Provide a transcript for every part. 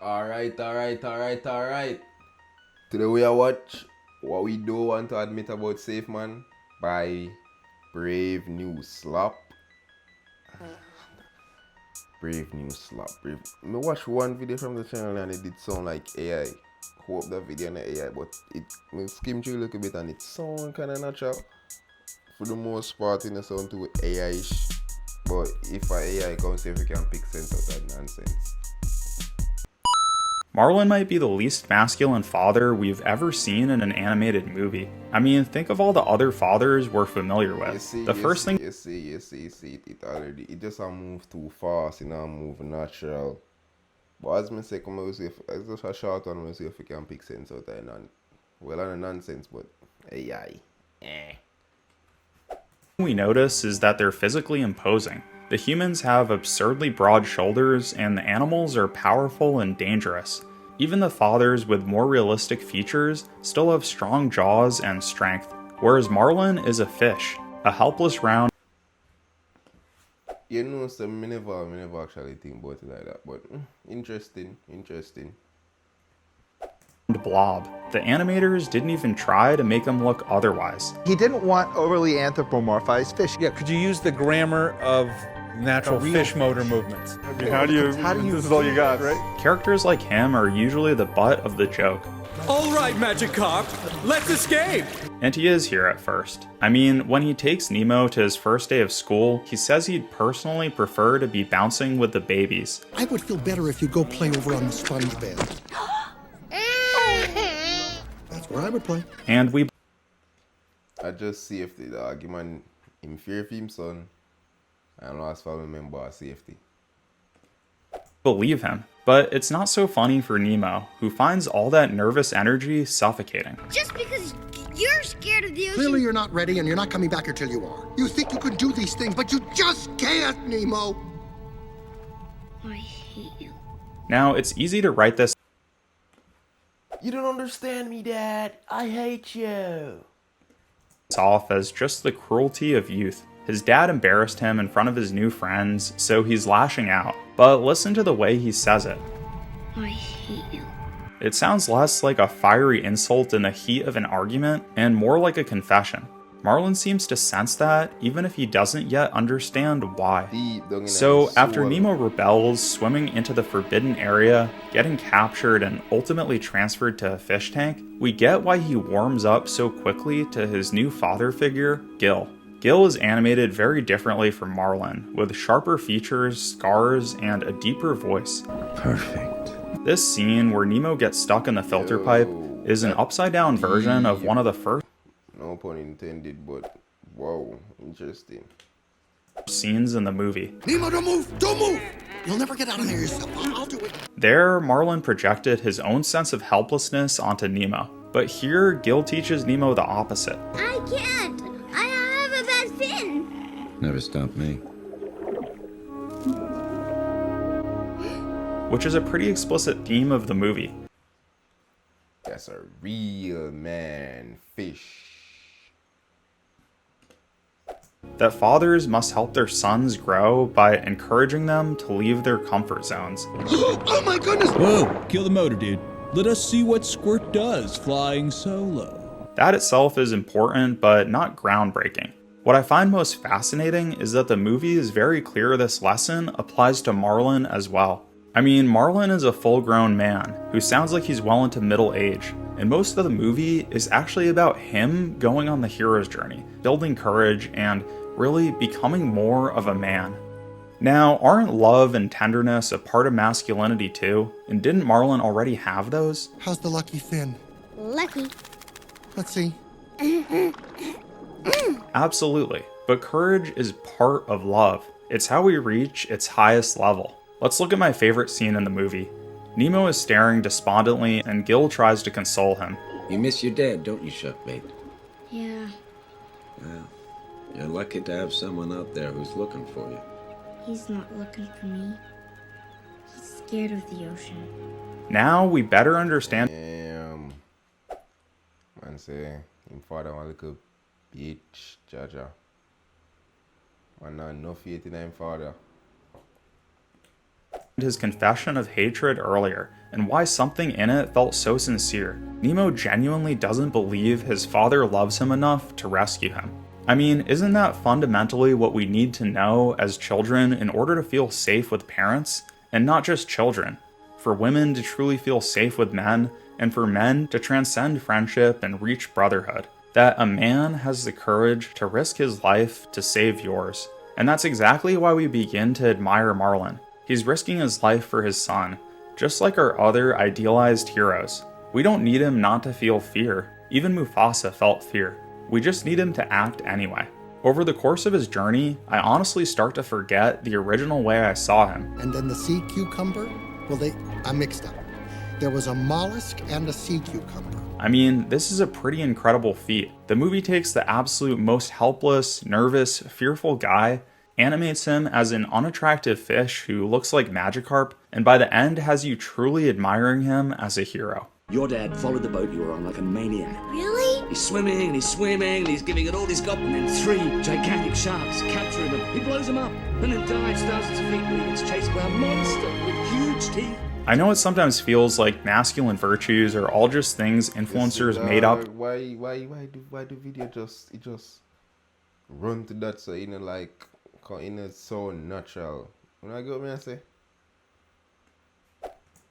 Alright. Today we are watch What We Don't Want to Admit About Safe Man by Brave New Slap. Brave New Slap. I watched one video from the channel and it did sound like AI. Hope the video not AI, but I skimmed through a little bit and it sound kinda natural. For the most part it sound too AI-ish. But if a AI comes if you can pick sense out of that nonsense. Marlon might be the least masculine father we've ever seen in an animated movie. I mean, think of all the other fathers we're familiar with. You see, it just a move too fast, move natural. But as I say, as just a short one, I see if you can pick sense out of a nonsense, but AI. We notice is that they're physically imposing. The humans have absurdly broad shoulders, and the animals are powerful and dangerous. Even the fathers with more realistic features still have strong jaws and strength, whereas Marlon is a fish, a helpless round So I never actually think about it like that, but interesting. blob. The animators didn't even try to make him look otherwise. He didn't want overly anthropomorphized fish. Yeah, could you use the grammar of natural fish motor movements? Okay, how do you this is all you got, right? Characters like him are usually the butt of the joke. All right, Magikarp, let's escape! And he is here at first. I mean, when he takes Nemo to his first day of school, he says he'd personally prefer to be bouncing with the babies. I would feel better if you go play over on the sponge bed. That's where I would play. And we I just safety, dog. Man, in fear for him son, and last family member safety. believe him. But it's not so funny for Nemo, who finds all that nervous energy suffocating. Just because you're scared of the ocean. Clearly you're not ready and you're not coming back until you are. You think you can do these things, but you just can't, Nemo. I hate you. Now, it's easy to write this You don't understand me, Dad. I hate you. off as just the cruelty of youth. His dad embarrassed him in front of his new friends, so he's lashing out. But listen to the way he says it. I hate you. It sounds less like a fiery insult in the heat of an argument, and more like a confession. Marlon seems to sense that, even if he doesn't yet understand why. So, after Nemo rebels, swimming into the forbidden area, getting captured and ultimately transferred to a fish tank, we get why he warms up so quickly to his new father figure, Gil. Gil is animated very differently from Marlon, with sharper features, scars, and a deeper voice. Perfect. This scene where Nemo gets stuck in the filter pipe is an upside-down version of one of the first No pun intended, but wow, interesting. scenes in the movie. Nemo, don't move! Don't move! You'll never get out of there yourself. I'll do it. There, Marlon projected his own sense of helplessness onto Nemo. But here, Gil teaches Nemo the opposite. I can't. I have a bad fin. Never stopped me. Which is a pretty explicit theme of the movie. That's a real man fish. That fathers must help their sons grow by encouraging them to leave their comfort zones. Oh my goodness! Whoa, kill the motor, dude. Let us see what Squirt does flying solo. That itself is important, but not groundbreaking. What I find most fascinating is that the movie is very clear this lesson applies to Marlon as well. I mean, Marlon is a full-grown man who sounds like he's well into middle age, and most of the movie is actually about him going on the hero's journey, building courage, and really becoming more of a man. Now, aren't love and tenderness a part of masculinity too? And didn't Marlon already have those? How's the lucky fin? Lucky. Let's see. Absolutely. But courage is part of love. It's how we reach its highest level. Let's look at my favorite scene in the movie. Nemo is staring despondently, and Gil tries to console him. You miss your dad, don't you, Shuckmate? Yeah. Well, you're lucky to have someone out there who's looking for you. He's not looking for me. He's scared of the ocean. Now we better understand. Man say, him father want little bitch, Jaja. Man not enough faith in him father. his confession of hatred earlier, and why something in it felt so sincere. Nemo genuinely doesn't believe his father loves him enough to rescue him. I mean, isn't that fundamentally what we need to know as children in order to feel safe with parents? And not just children. For women to truly feel safe with men, and for men to transcend friendship and reach brotherhood. That a man has the courage to risk his life to save yours. And that's exactly why we begin to admire Marlin. He's risking his life for his son, just like our other idealized heroes. We don't need him not to feel fear. Even Mufasa felt fear. We just need him to act anyway. Over the course of his journey, I honestly start to forget the original way I saw him. And then the sea cucumber? Well, I'm mixed up. There was a mollusk and a sea cucumber. I mean, this is a pretty incredible feat. The movie takes the absolute most helpless, nervous, fearful guy, animates him as an unattractive fish who looks like Magikarp, and by the end has you truly admiring him as a hero. Your dad followed the boat you were on like a maniac. Really? He's swimming and he's swimming and he's giving it all he's got, and then 3 gigantic sharks capture him and he blows him up and then dives thousands of feet when he gets chased by a monster with huge teeth. I know it sometimes feels like masculine virtues are all just things influencers made up. Why do video just run to that so like so natural? When I go me I say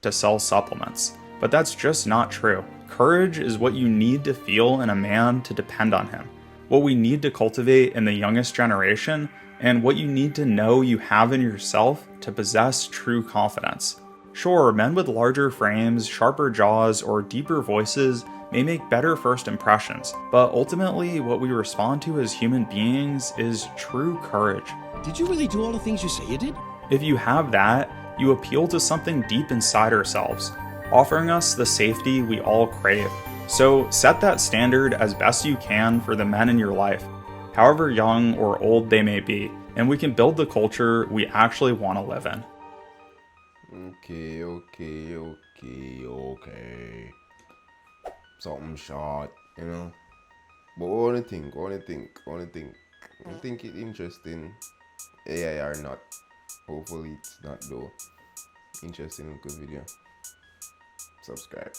To sell supplements. But that's just not true. Courage is what you need to feel in a man to depend on him. What we need to cultivate in the youngest generation, and what you need to know you have in yourself to possess true confidence. Sure, men with larger frames, sharper jaws, or deeper voices may make better first impressions, but ultimately what we respond to as human beings is true courage. Did you really do all the things you say you did? If you have that, you appeal to something deep inside ourselves, offering us the safety we all crave. So set that standard as best you can for the men in your life, however young or old they may be, and we can build the culture we actually want to live in. Okay. Something short, you know. But only think. I think it interesting. AI or not. Hopefully it's not though. Interesting good video. Subscribe.